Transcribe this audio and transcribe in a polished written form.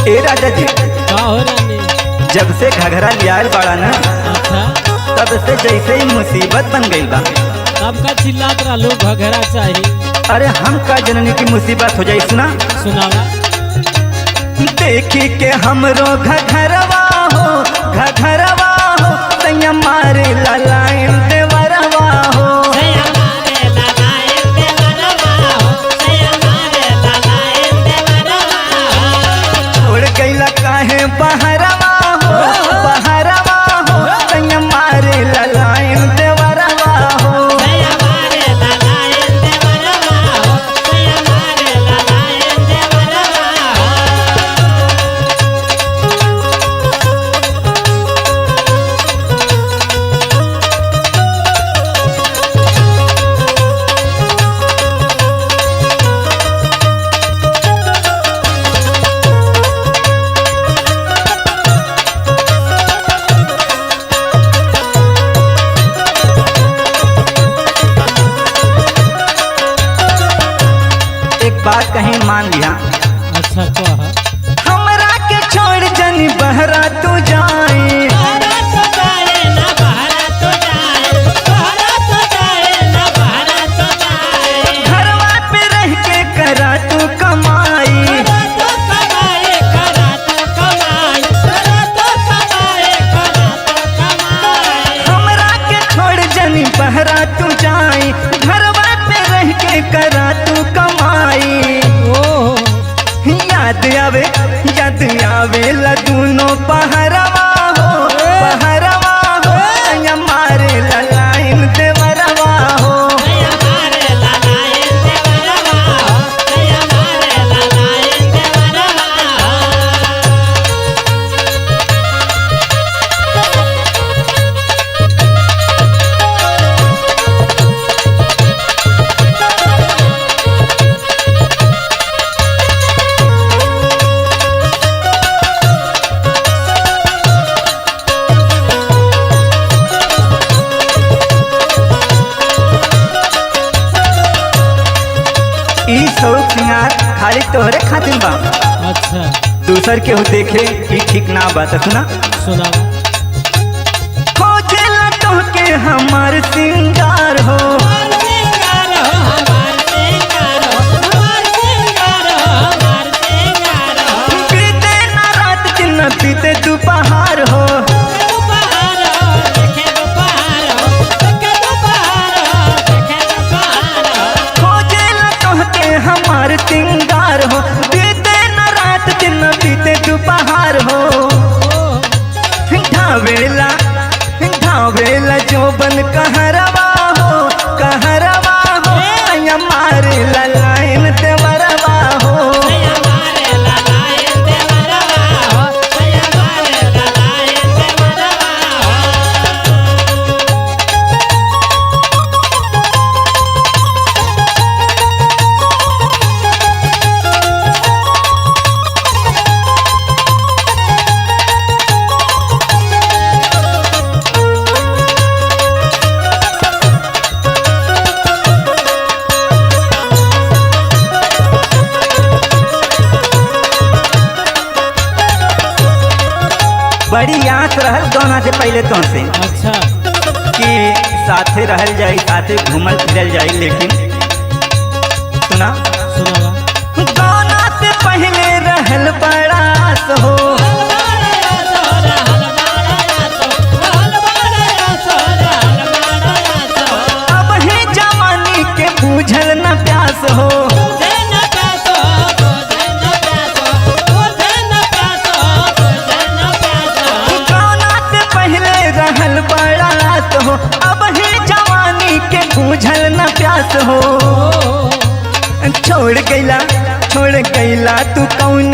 ए राजा जी, का हो रानी? जब से घघरा लियाल बाड़ा न, अच्छा, तब से जैसे ही मुसीबत बन गई बा। तब का चिल्लात रहलू घघरा चाहिए? अरे हम का जननी की मुसीबत हो जाई सुना। सुनावा। देखी के हमरो घघरवा हो, घघरवा हो, तैया मारे ललायन देवरवा हो। उड़ गईला काहे बहरवा हो, बहरवा हो, तैया मारे ललायन देवरवा हो। एक बात कहीं मान लिया। अच्छा, कह। हमरा के छोड़ जनी बहरा तू जाए। घरवा पे रह के करा तू कमाई। हमरा के छोड़ जनी बहरा तू जाए। घरवा पे रह के करा तू कमाई। याद आवे लदूनो पहरवा हो, पहरवा हो, तैया मारे ललायन देवरवा हो। ई शौक सिंगार खाली तोहरे खातिर बा। अच्छा, दूसर केहू देखे ई ठीक ना बा। त सुना। सुनावा। खोजेला तोहके हमार सिंगार हो। बीते ना रात दिन बीते दोपहर हो। खोजेला तोहके हमार सिंगार हो। बीते ना रात दिन बीते दोपहर हो। ढावेला ढावेला जोबन कहरवा हो, कहरवा हो, तैया मारे ललायन देवरवा हो। बड़ी आस रहल दोना से पहले तो से अच्छा, कि साथे रहल जाई, साथे घूमल फिरल जाई। लेकिन सुना। सुनावा। दोना से पहले रहल बड़ा आस हो। अब ही जवानी के बूझल न प्यास हो। दोना से पहले रहल बड़ा आस हो। अब ही जवानी के बूझल न प्यास हो। छोड़ गईला तू कौन